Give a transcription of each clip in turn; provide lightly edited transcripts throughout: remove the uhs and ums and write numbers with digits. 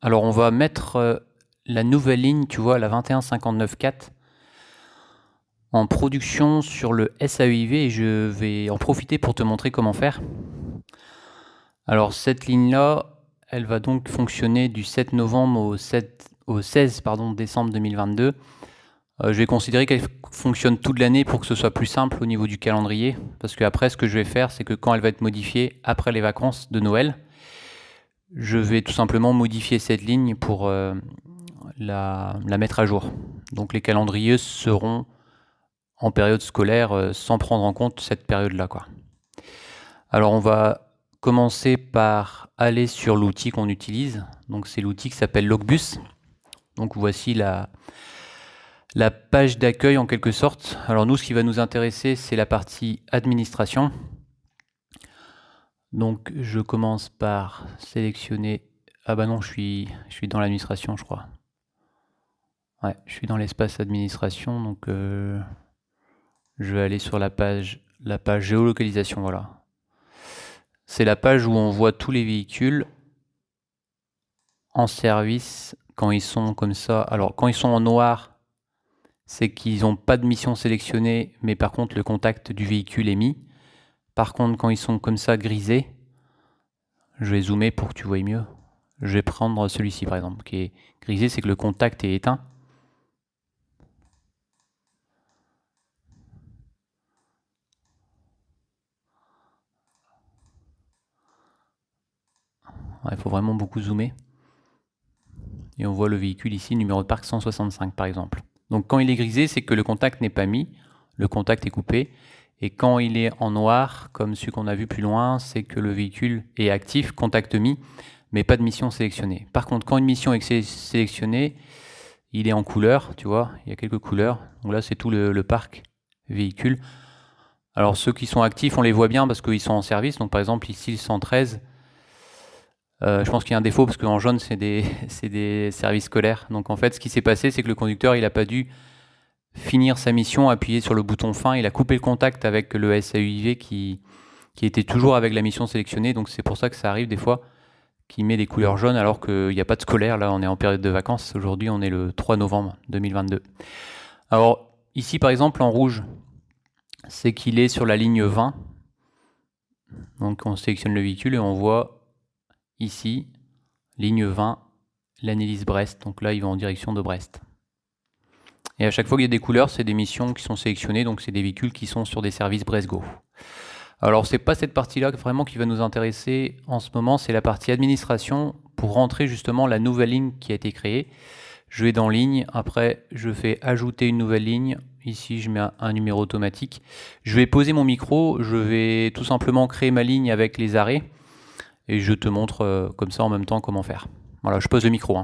Alors on va mettre la nouvelle ligne, tu vois, la 21594 en production sur le SAEIV et je vais en profiter pour te montrer comment faire. Alors cette ligne-là, elle va donc fonctionner du 7 novembre au 16 décembre 2022. Je vais considérer qu'elle fonctionne toute l'année pour que ce soit plus simple au niveau du calendrier. Parce qu'après, ce que je vais faire, c'est que quand elle va être modifiée après les vacances de Noël, je vais tout simplement modifier cette ligne pour la mettre à jour. Donc les calendriers seront en période scolaire sans prendre en compte cette période-là, quoi. Alors on va commencer par aller sur l'outil qu'on utilise. Donc c'est l'outil qui s'appelle Logbus. Donc voici la page d'accueil en quelque sorte. Alors nous, ce qui va nous intéresser, c'est la partie administration. Donc je commence par sélectionner... Ah bah non, je suis dans l'administration, je crois. Ouais, je suis dans l'espace administration, donc je vais aller sur la page géolocalisation, voilà. C'est la page où on voit tous les véhicules en service quand ils sont comme ça. Alors quand ils sont en noir, c'est qu'ils n'ont pas de mission sélectionnée, mais par contre le contact du véhicule est mis. Par contre, quand ils sont comme ça grisés, je vais zoomer pour que tu vois mieux. Je vais prendre celui-ci par exemple, qui est grisé, c'est que le contact est éteint. Il faut vraiment beaucoup zoomer. Et on voit le véhicule ici, numéro de parc 165 par exemple. Donc quand il est grisé, c'est que le contact n'est pas mis, le contact est coupé. Et quand il est en noir, comme celui qu'on a vu plus loin, c'est que le véhicule est actif, contact mis, mais pas de mission sélectionnée. Par contre, quand une mission est sélectionnée, il est en couleur, tu vois, il y a quelques couleurs. Donc là, c'est tout le parc véhicule. Alors ceux qui sont actifs, on les voit bien parce qu'ils sont en service. Donc par exemple, ici, le 113, je pense qu'il y a un défaut parce qu'en jaune, c'est des services scolaires. Donc en fait, ce qui s'est passé, c'est que le conducteur, il n'a pas dû finir sa mission, appuyer sur le bouton fin. Il a coupé le contact avec le SAEIV qui était toujours avec la mission sélectionnée. Donc c'est pour ça que ça arrive des fois qu'il met des couleurs jaunes alors qu'il n'y a pas de scolaire. Là, on est en période de vacances. Aujourd'hui, on est le 3 novembre 2022. Alors ici, par exemple, en rouge, c'est qu'il est sur la ligne 20. Donc on sélectionne le véhicule et on voit ici, ligne 20, l'Annelise Brest. Donc là, il va en direction de Brest. Et à chaque fois qu'il y a des couleurs, c'est des missions qui sont sélectionnées, donc c'est des véhicules qui sont sur des services Brest-Go. Alors c'est pas cette partie-là vraiment qui va nous intéresser en ce moment, c'est la partie administration pour rentrer justement la nouvelle ligne qui a été créée. Je vais dans ligne, après je fais ajouter une nouvelle ligne. Ici je mets un numéro automatique. Je vais poser mon micro, je vais tout simplement créer ma ligne avec les arrêts et je te montre comme ça en même temps comment faire. Voilà, je pose le micro.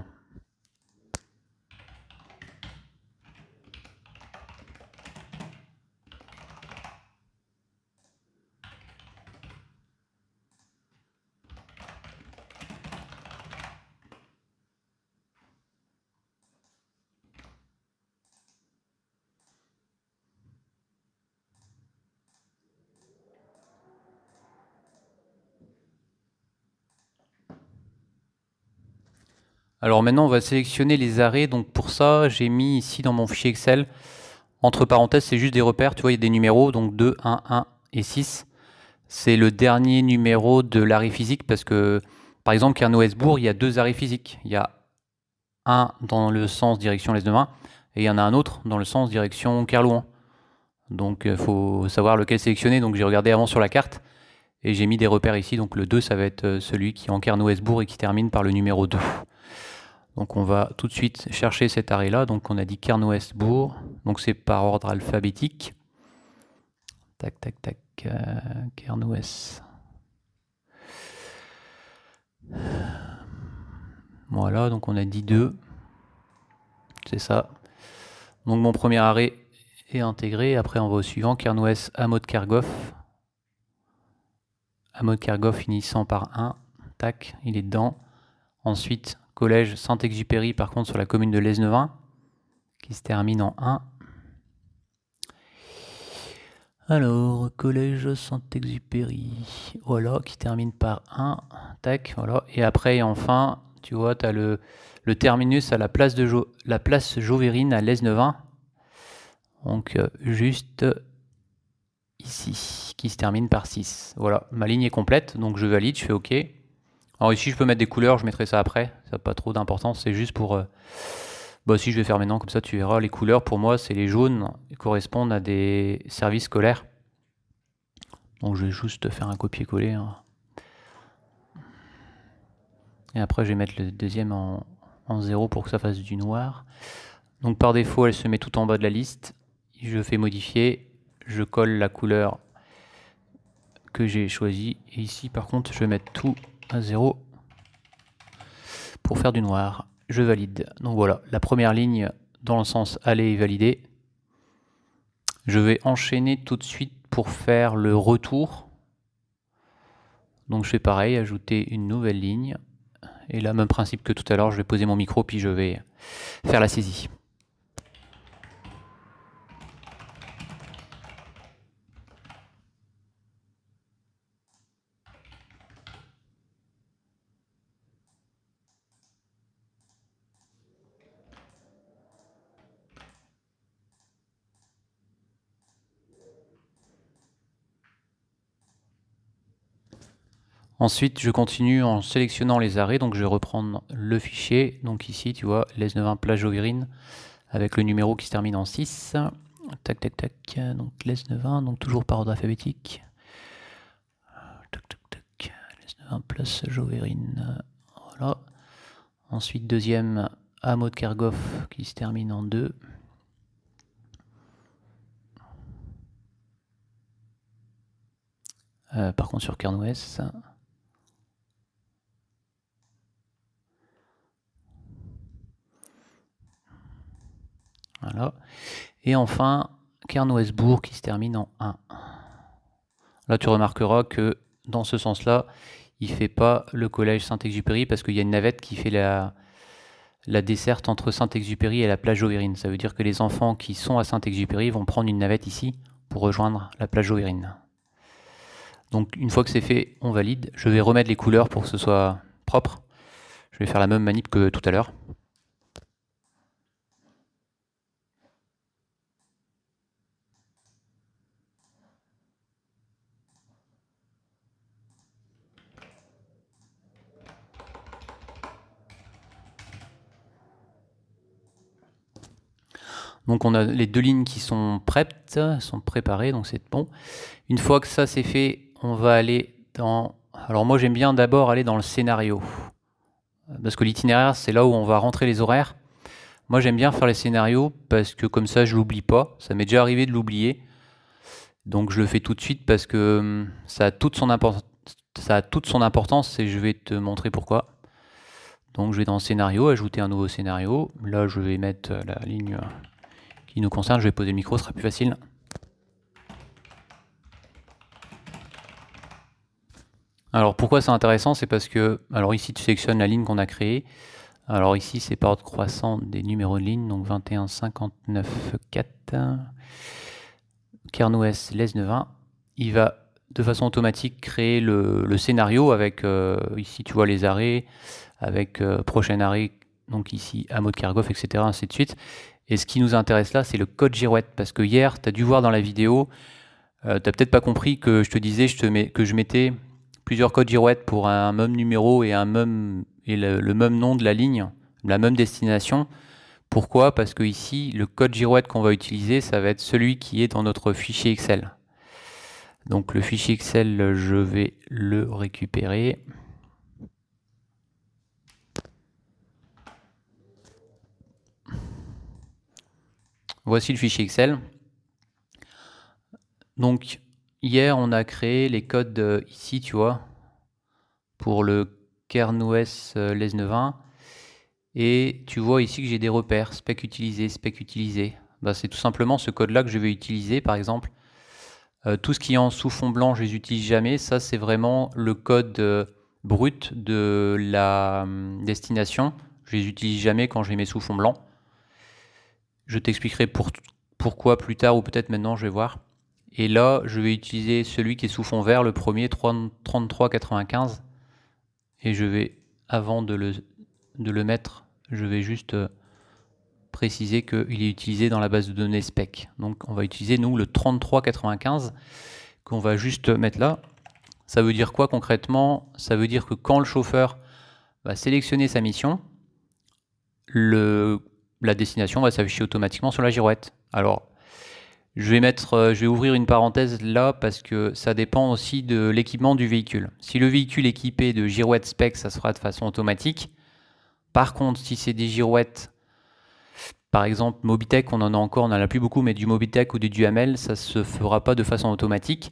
Alors maintenant, on va sélectionner les arrêts. Donc pour ça, j'ai mis ici dans mon fichier Excel, entre parenthèses, c'est juste des repères. Tu vois, il y a des numéros, donc 2, 1 et 6. C'est le dernier numéro de l'arrêt physique parce que, par exemple, Carnoët-Bourg, il y a 2 arrêts physiques. Il y a un dans le sens direction l'Est-de-Main et il y en a un autre dans le sens direction Kerlouan. Donc il faut savoir lequel sélectionner. Donc j'ai regardé avant sur la carte et j'ai mis des repères ici. Donc le 2, ça va être celui qui est en Carnoët-Bourg et qui termine par le numéro 2. Donc on va tout de suite chercher cet arrêt-là. Donc on a dit Carnoët-Bourg. Donc c'est par ordre alphabétique. Tac, tac, tac. Carnoët. Voilà, donc on a dit 2. C'est ça. Donc mon premier arrêt est intégré. Après on va au suivant. Carnoët, hameau de Kergoff. Hameau de Kergoff finissant par 1. Tac, il est dedans. Ensuite, collège Saint-Exupéry, par contre sur la commune de Lesneven, qui se termine en 1. Alors, collège Saint-Exupéry, voilà, qui termine par 1. Tac, voilà. Et après, enfin, tu vois, tu as le terminus à la place Jovérine à l'Es-9-1. Donc juste ici, qui se termine par 6. Voilà, ma ligne est complète, donc je valide, je fais OK. Alors ici, je peux mettre des couleurs, je mettrai ça après, ça n'a pas trop d'importance, c'est juste pour... si je vais faire maintenant, comme ça tu verras, les couleurs pour moi, c'est les jaunes, qui correspondent à des services scolaires. Donc je vais juste faire un copier-coller. Hein. Et après, je vais mettre le deuxième en 0 pour que ça fasse du noir. Donc par défaut, elle se met tout en bas de la liste. Je fais modifier, je colle la couleur que j'ai choisie. Et ici, par contre, je vais mettre tout à 0 pour faire du noir. Je valide. Donc voilà, la première ligne dans le sens aller est validée. Je vais enchaîner tout de suite pour faire le retour. Donc je fais pareil, ajouter une nouvelle ligne. Et là, même principe que tout à l'heure, je vais poser mon micro puis je vais faire la saisie. Ensuite, je continue en sélectionnant les arrêts, donc je vais reprendre le fichier. Donc ici, tu vois, l'Es-9-1 plage Jovérine avec le numéro qui se termine en 6. Tac, tac, tac. Donc l'Es-9-1, donc toujours par ordre alphabétique. Tac, tac, tac. l'Es-9-1 place Jovérine. Voilà. Ensuite, deuxième hameau de Kerghoff qui se termine en 2. Par contre, sur Kernouès. Voilà. Et enfin, Kernouesbourg qui se termine en 1. Là, tu remarqueras que dans ce sens-là, il ne fait pas le collège Saint-Exupéry parce qu'il y a une navette qui fait la desserte entre Saint-Exupéry et la plage Jovérine. Ça veut dire que les enfants qui sont à Saint-Exupéry vont prendre une navette ici pour rejoindre la plage Jovérine. Donc une fois que c'est fait, on valide. Je vais remettre les couleurs pour que ce soit propre. Je vais faire la même manip que tout à l'heure. Donc on a les deux lignes qui sont prêtes, sont préparées, donc c'est bon. Une fois que ça c'est fait, on va aller dans... Alors moi j'aime bien d'abord aller dans le scénario. Parce que l'itinéraire c'est là où on va rentrer les horaires. Moi j'aime bien faire les scénarios parce que comme ça je l'oublie pas. Ça m'est déjà arrivé de l'oublier. Donc je le fais tout de suite parce que ça a toute son importance et je vais te montrer pourquoi. Donc je vais dans scénario, ajouter un nouveau scénario. Là je vais mettre la ligne qui nous concerne, je vais poser le micro, ce sera plus facile. Alors pourquoi c'est intéressant, c'est parce que, alors ici tu sélectionnes la ligne qu'on a créée. Alors ici c'est par ordre croissant des numéros de ligne, donc 21, 59, 4. Kernouès, l'Es-9-1. Il va de façon automatique créer le scénario avec, ici tu vois les arrêts, avec prochain arrêt, donc ici hameau de Kerghoff, etc. ainsi de suite. Et ce qui nous intéresse là, c'est le code girouette, parce que hier, tu as dû voir dans la vidéo, tu n'as peut-être pas compris que je te disais que je mettais plusieurs codes girouette pour un même numéro et le même nom de la ligne, la même destination. Pourquoi? Parce que ici, le code girouette qu'on va utiliser, ça va être celui qui est dans notre fichier Excel. Donc le fichier Excel, je vais le récupérer. Voici le fichier Excel. Donc hier on a créé les codes ici, tu vois, pour le Kernouès l'Es-9-1. Et tu vois ici que j'ai des repères, spec utilisé, spec utilisé. Bah, c'est tout simplement ce code-là que je vais utiliser, par exemple. Tout ce qui est en sous-fond blanc, je les utilise jamais. Ça, c'est vraiment le code brut de la destination. Je les utilise jamais quand je les mets sous fond blanc. Je t'expliquerai pourquoi plus tard, ou peut-être maintenant, je vais voir. Et là, je vais utiliser celui qui est sous fond vert, le premier 3395. Et je vais, avant de le de le mettre, je vais juste préciser qu'il est utilisé dans la base de données spec. Donc on va utiliser nous le 3395 qu'on va juste mettre là. Ça veut dire quoi concrètement? Ça veut dire que quand le chauffeur va sélectionner sa mission, la destination va s'afficher automatiquement sur la girouette. Alors, je vais ouvrir une parenthèse là parce que ça dépend aussi de l'équipement du véhicule. Si le véhicule est équipé de girouettes spec, ça sera de façon automatique. Par contre, si c'est des girouettes, par exemple Mobitech, on en a encore, on n'en a plus beaucoup, mais du Mobitech ou du Duhamel, ça se fera pas de façon automatique.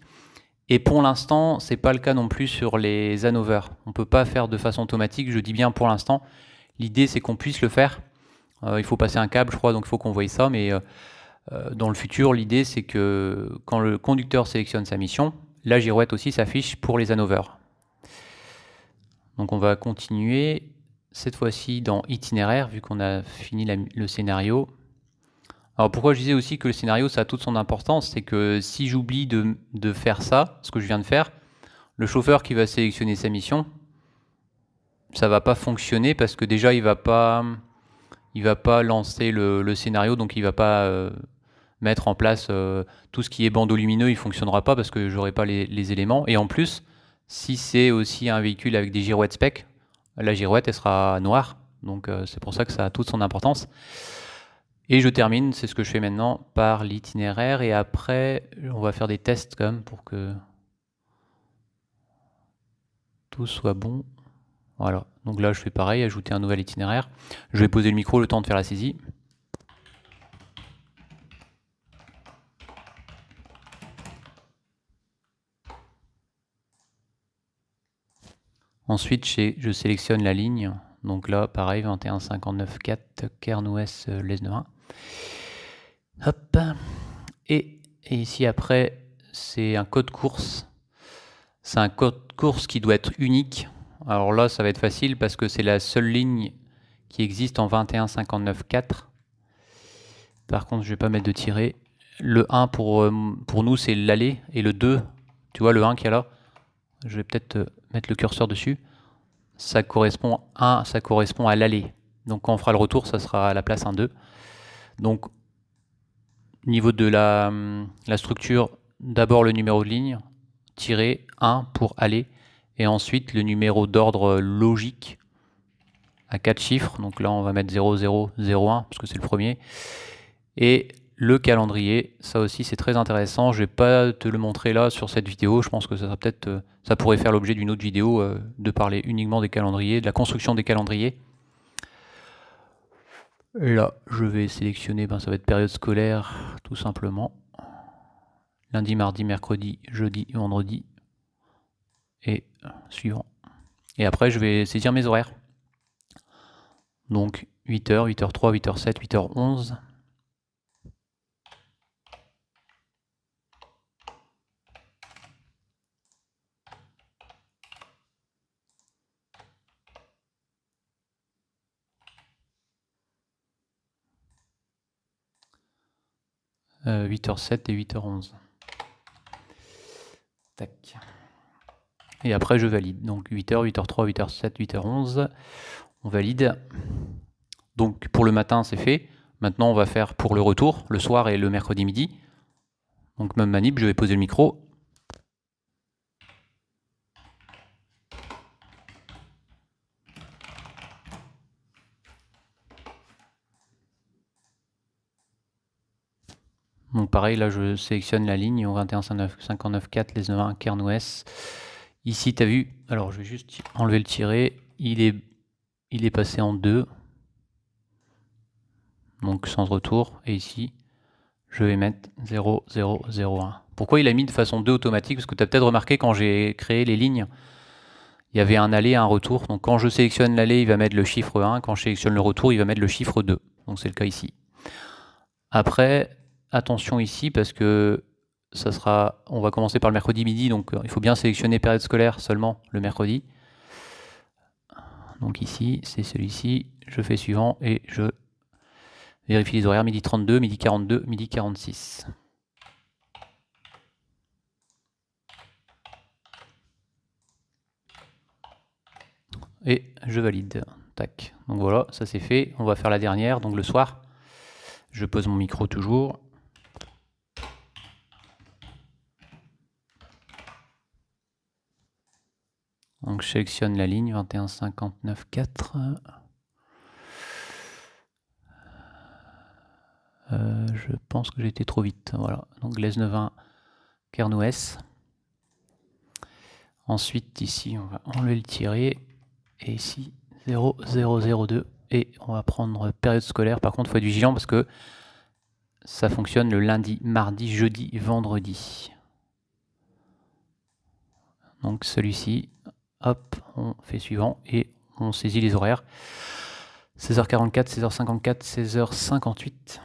Et pour l'instant, c'est pas le cas non plus sur les Hanover. On peut pas faire de façon automatique, je dis bien pour l'instant. L'idée, c'est qu'on puisse le faire. Il faut passer un câble, je crois, donc il faut qu'on voie ça, mais dans le futur, l'idée, c'est que quand le conducteur sélectionne sa mission, la girouette aussi s'affiche pour les Hanover. Donc on va continuer, cette fois-ci dans itinéraire, vu qu'on a fini le scénario. Alors pourquoi je disais aussi que le scénario, ça a toute son importance, c'est que si j'oublie de faire ça, ce que je viens de faire, le chauffeur qui va sélectionner sa mission, ça va pas fonctionner parce que déjà il va pas lancer le scénario, donc il va pas mettre en place tout ce qui est bandeau lumineux, il fonctionnera pas parce que j'aurai pas les éléments. Et en plus, si c'est aussi un véhicule avec des girouettes spec, la girouette elle sera noire, donc c'est pour ça que ça a toute son importance. Et je termine, c'est ce que je fais maintenant, par l'itinéraire, et après on va faire des tests quand même pour que tout soit bon. Voilà, donc là je fais pareil, ajouter un nouvel itinéraire. Je vais poser le micro le temps de faire la saisie. Ensuite, je sélectionne la ligne. Donc là, pareil, 21594 Kernoues Lesnerin. Hop. Et ici, après, c'est un code course. C'est un code course qui doit être unique. Alors là, ça va être facile parce que c'est la seule ligne qui existe en 21594. Par contre, je ne vais pas mettre de tiret. Le 1 pour nous, c'est l'aller. Et le 2, tu vois, le 1 qu'il y a là, je vais peut-être mettre le curseur dessus. Ça correspond à l'aller. Donc quand on fera le retour, ça sera à la place 1, 2. Donc, au niveau de la structure, d'abord le numéro de ligne, tiret 1 pour aller, et ensuite le numéro d'ordre logique à 4 chiffres. Donc là, on va mettre 0001 parce que c'est le premier. Et le calendrier, ça aussi c'est très intéressant. Je vais pas te le montrer là sur cette vidéo. Je pense que ça sera peut-être, ça pourrait faire l'objet d'une autre vidéo de parler uniquement des calendriers, de la construction des calendriers. Et là, je vais sélectionner, ça va être période scolaire tout simplement. Lundi, mardi, mercredi, jeudi, vendredi et suivant. Et après, je vais saisir mes horaires. Donc 8h, 8h03, 8h07, 8h11. « 8h07 et 8h11. Tac. Et après, je valide. Donc 8h, 8h03, 8h07, 8h11. On valide. Donc pour le matin, c'est fait. Maintenant, on va faire pour le retour, le soir et le mercredi midi. Donc même manip, je vais poser le micro. Donc pareil, là je sélectionne la ligne au 21594 Lesnerin Kernoues. Ici, tu as vu, alors je vais juste enlever le tiret, il est passé en 2. Donc sans retour. Et ici, je vais mettre 0001. Pourquoi il a mis de façon 2 automatique? Parce que tu as peut-être remarqué quand j'ai créé les lignes, il y avait un aller et un retour. Donc quand je sélectionne l'aller, il va mettre le chiffre 1. Quand je sélectionne le retour, il va mettre le chiffre 2. Donc c'est le cas ici. Après, attention ici parce que on va commencer par le mercredi midi, donc il faut bien sélectionner période scolaire seulement le mercredi. Donc ici, c'est celui-ci, je fais suivant et je vérifie les horaires, midi 32, midi 42, midi 46. Et je valide. Tac. Donc voilà, ça c'est fait. On va faire la dernière, donc le soir. Je pose mon micro toujours. Donc je sélectionne la ligne 21,59,4. Je pense que j'ai été trop vite. Voilà. Donc Glaise-Neuvin, Kernoues. Ensuite, ici, on va enlever le tiré. Et ici, 0,002. Et on va prendre période scolaire. Par contre, il faut être vigilant parce que ça fonctionne le lundi, mardi, jeudi, vendredi. Donc celui-ci, hop, on fait suivant et on saisit les horaires. 16h44, 16h54, 16h58.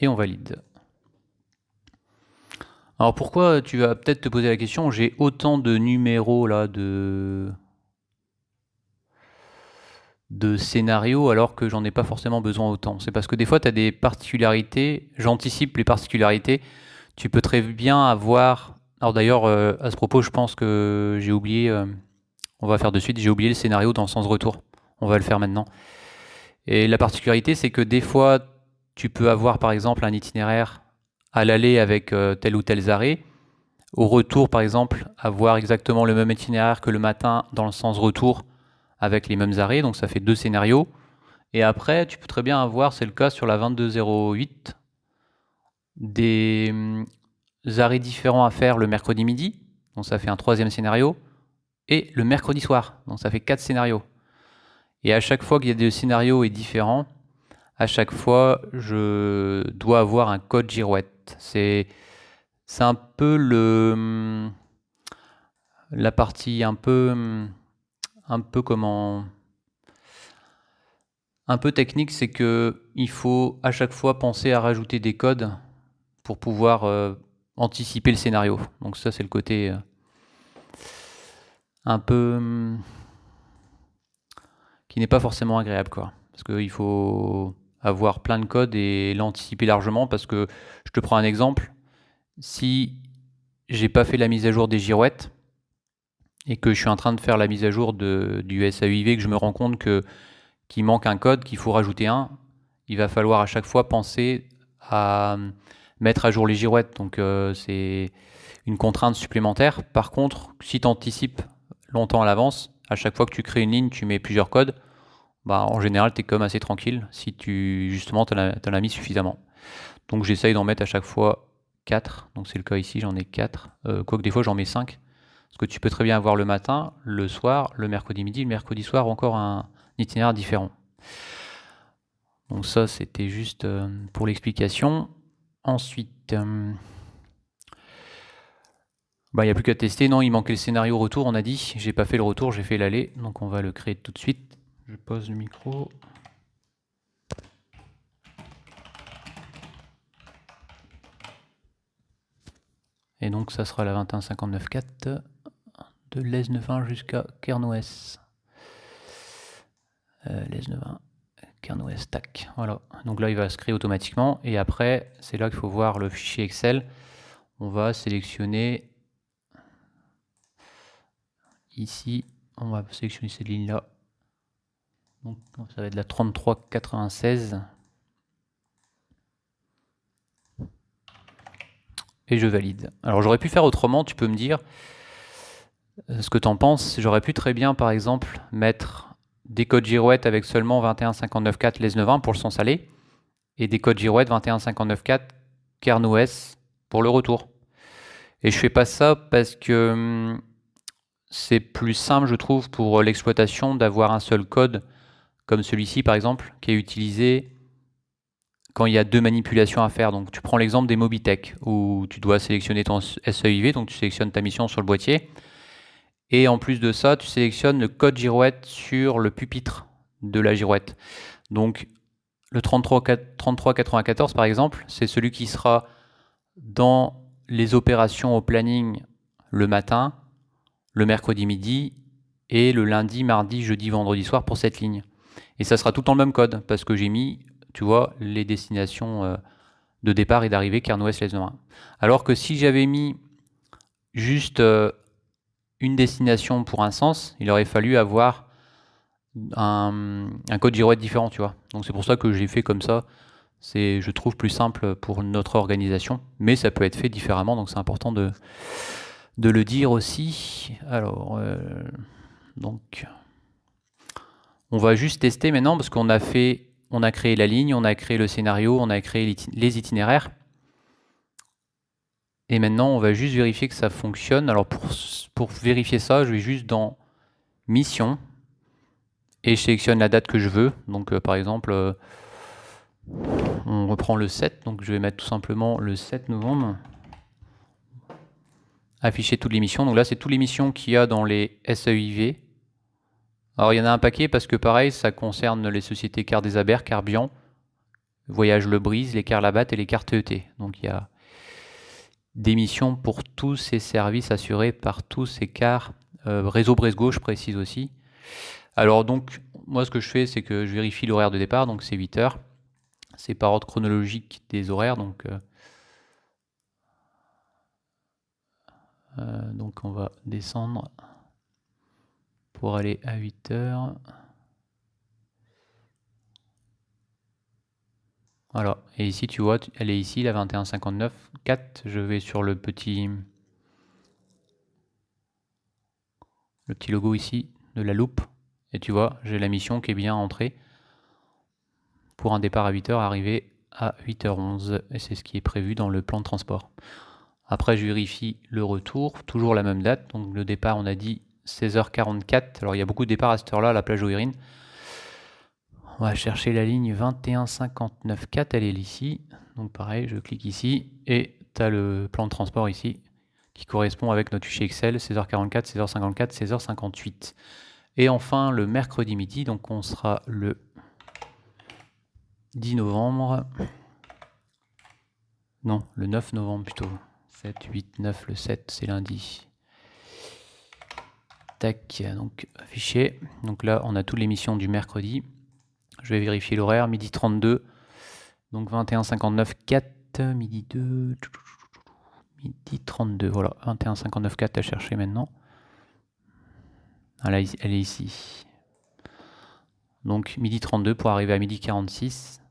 Et on valide. Alors pourquoi, tu vas peut-être te poser la question, j'ai autant de numéros là de scénarios alors que j'en ai pas forcément besoin autant. C'est parce que des fois tu as des particularités, j'anticipe les particularités, tu peux très bien avoir... Alors d'ailleurs à ce propos je pense que j'ai oublié, on va faire de suite, j'ai oublié le scénario dans le sens retour. On va le faire maintenant. Et la particularité c'est que des fois tu peux avoir par exemple un itinéraire à l'aller avec tel ou tel arrêt. Au retour, par exemple, avoir exactement le même itinéraire que le matin dans le sens retour avec les mêmes arrêts. Donc ça fait 2 scénarios. Et après, tu peux très bien avoir, c'est le cas sur la 2208, des arrêts différents à faire le mercredi midi. Donc ça fait un 3e scénario. Et le mercredi soir. Donc ça fait 4 scénarios. Et à chaque fois qu'il y a des scénarios différents, à chaque fois, je dois avoir un code girouette. C'est un peu la partie un peu comment, un peu technique, c'est que il faut à chaque fois penser à rajouter des codes pour pouvoir anticiper le scénario. Donc ça c'est le côté un peu qui n'est pas forcément agréable, quoi. Parce qu'il faut avoir plein de codes et l'anticiper largement. Parce que je te prends un exemple. Si j'ai pas fait la mise à jour des girouettes et que je suis en train de faire la mise à jour du SAUIV, que je me rends compte qu'il manque un code, qu'il faut rajouter un, il va falloir à chaque fois penser à mettre à jour les girouettes. Donc c'est une contrainte supplémentaire. Par contre, si tu anticipes longtemps à l'avance, à chaque fois que tu crées une ligne, tu mets plusieurs codes, bah, en général, tu es comme assez tranquille si tu justement t'en as mis suffisamment. Donc j'essaye d'en mettre à chaque fois 4. Donc c'est le cas ici, j'en ai 4. Quoique des fois j'en mets 5. Parce que tu peux très bien avoir le matin, le soir, le mercredi midi, le mercredi soir encore un itinéraire différent. Donc ça c'était juste pour l'explication. Ensuite, il n'y a plus qu'à tester. Non, il manquait le scénario retour, on a dit. J'ai pas fait le retour, j'ai fait l'aller. Donc on va le créer tout de suite. Je pose le micro. Et donc ça sera la 21,59,4 de Glaise-Neuvin jusqu'à Kernoues. Glaise-Neuvin, Kernoues, tac. Voilà. Donc là il va se créer automatiquement. Et après, c'est là qu'il faut voir le fichier Excel. On va sélectionner ici, on va sélectionner cette ligne là. Donc ça va être la 33,96. Et je valide. Alors j'aurais pu faire autrement, tu peux me dire ce que tu en penses. J'aurais pu très bien par exemple mettre des codes girouettes avec seulement 21,59,4 Glaise-Neuvin pour le sens aller et des codes girouettes 21,59,4 Kernoues pour le retour. Et je fais pas ça parce que c'est plus simple, je trouve, pour l'exploitation d'avoir un seul code comme celui-ci par exemple qui est utilisé quand il y a 2 manipulations à faire. Donc tu prends l'exemple des Mobitech où tu dois sélectionner ton SAUIV, donc tu sélectionnes ta mission sur le boîtier. Et en plus de ça, tu sélectionnes le code girouette sur le pupitre de la girouette. Donc le 3394 par exemple, c'est celui qui sera dans les opérations au planning le matin, le mercredi midi et le lundi, mardi, jeudi, vendredi soir pour cette ligne. Et ça sera tout dans le même code parce que j'ai mis, tu vois, les destinations de départ et d'arrivée Kernoues Glaise-Neuvin. Alors que si j'avais mis juste une destination pour un sens, il aurait fallu avoir un code girouette différent, tu vois. Donc c'est pour ça que j'ai fait comme ça. C'est, je trouve, plus simple pour notre organisation, mais ça peut être fait différemment, donc c'est important de le dire aussi. Alors, donc, on va juste tester maintenant parce qu'on a créé la ligne, on a créé le scénario, on a créé les itinéraires. Et maintenant, on va juste vérifier que ça fonctionne. Alors, pour vérifier ça, je vais juste dans Mission et je sélectionne la date que je veux. Donc, par exemple, on reprend le 7. Donc, je vais mettre tout simplement le 7 novembre. Afficher toutes les missions. Donc là, c'est toutes les missions qu'il y a dans les SEIV. Alors, il y en a un paquet parce que, pareil, ça concerne les sociétés Quart des Aber, Carbian, Voyage Le Brise, les Quart Labatt et les Quart TET. Donc, il y a des missions pour tous ces services assurés par tous ces cars. Réseau Brest-Gauche, je précise aussi. Alors donc, moi ce que je fais, c'est que je vérifie l'horaire de départ, donc c'est 8 heures. C'est par ordre chronologique des horaires, donc on va descendre pour aller à 8 heures. Voilà, et ici tu vois, elle est ici, la 2159-4. Je vais sur le petit logo ici de la loupe, et tu vois, j'ai la mission qui est bien entrée. Pour un départ à 8h, arriver à 8h11, et c'est ce qui est prévu dans le plan de transport. Après, je vérifie le retour, toujours la même date, donc le départ, on a dit 16h44, alors il y a beaucoup de départs à cette heure-là à la plage Ouirine. On va chercher la ligne 2159-4, elle est ici, donc pareil, je clique ici, et tu as le plan de transport ici, qui correspond avec notre fichier Excel, 16h44, 16h54, 16h58. Et enfin, le mercredi midi, donc on sera le 10 novembre, non, le 9 novembre plutôt, 7, 8, 9, le 7, c'est lundi. Tac, donc affiché. Donc là, on a toutes les missions du mercredi. Je vais vérifier l'horaire, midi 32, donc 21,59, 4, midi 2, midi 32, voilà, 21,59, 4 à chercher maintenant. Ah là, elle est ici. Donc midi 32 pour arriver à midi 46.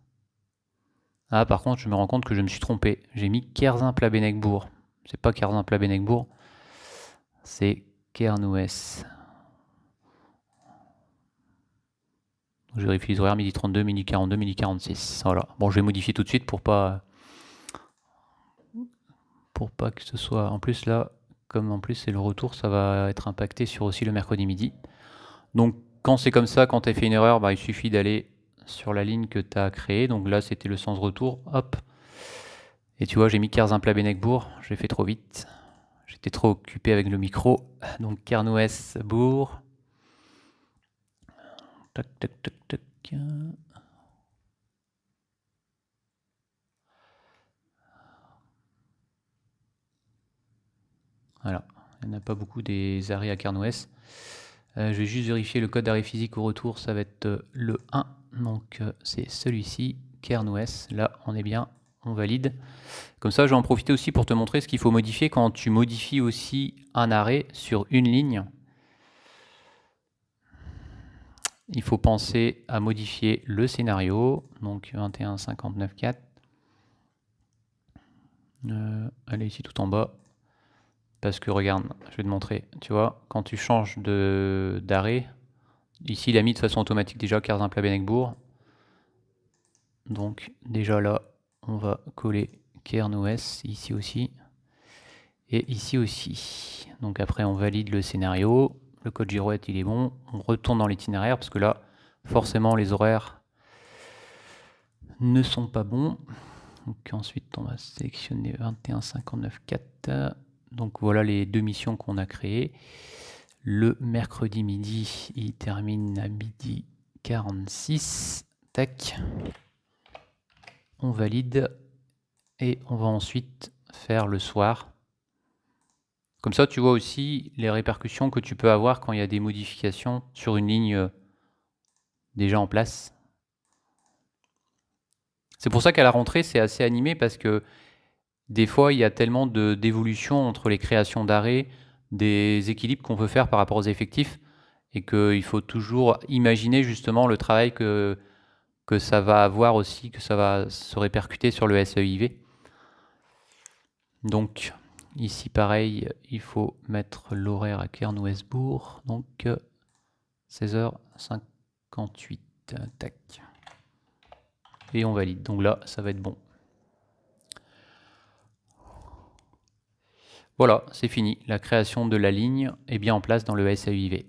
Ah, par contre, je me rends compte que je me suis trompé. J'ai mis Kerzin-Plabennec-Bourg. C'est pas Kerzin-Plabennec-Bourg, c'est Kernoues. Je vérifie les horaires, midi 32, midi 42, midi 46. Voilà. Bon, je vais modifier tout de suite pour pas que ce soit... En plus, là, comme en plus c'est le retour, ça va être impacté sur aussi le mercredi midi. Donc, quand c'est comme ça, quand tu as fait une erreur, bah, il suffit d'aller sur la ligne que tu as créée. Donc là, c'était le sens retour. Hop. Et tu vois, j'ai mis Kerzin-Plabennec-Bourg. J'ai fait trop vite. J'étais trop occupé avec le micro. Donc, Kernoues-Bourg. Tac, tac, tac, tac. Voilà, il n'y en a pas beaucoup des arrêts à Kernoues. Je vais juste vérifier le code d'arrêt physique au retour, ça va être le 1. Donc c'est celui-ci, Kernoues. Là, on est bien, on valide. Comme ça, je vais en profiter aussi pour te montrer ce qu'il faut modifier quand tu modifies aussi un arrêt sur une ligne. Il faut penser à modifier le scénario, donc 21,59,4. Elle est ici tout en bas. Parce que regarde, je vais te montrer, tu vois, quand tu changes d'arrêt, ici il a mis de façon automatique déjà Kerzin-Plabennec-Bourg. Donc déjà là, on va coller Kernoues ici aussi. Et ici aussi. Donc après on valide le scénario, le code girouette il est bon, on retourne dans l'itinéraire parce que là, forcément les horaires ne sont pas bons. Donc ensuite on va sélectionner 21,59,4. Donc voilà les deux missions qu'on a créées. Le mercredi midi, il termine à midi 46. Tac. On valide. Et on va ensuite faire le soir. Comme ça, tu vois aussi les répercussions que tu peux avoir quand il y a des modifications sur une ligne déjà en place. C'est pour ça qu'à la rentrée, c'est assez animé parce que des fois, il y a tellement d'évolution entre les créations d'arrêts, des équilibres qu'on peut faire par rapport aux effectifs, et qu'il faut toujours imaginer justement le travail que ça va avoir aussi, que ça va se répercuter sur le SEIV. Donc ici pareil, il faut mettre l'horaire à Kern-Westbourg, donc 16h58, tac. Et on valide, donc là ça va être bon. Voilà, c'est fini, la création de la ligne est bien en place dans le SEIV.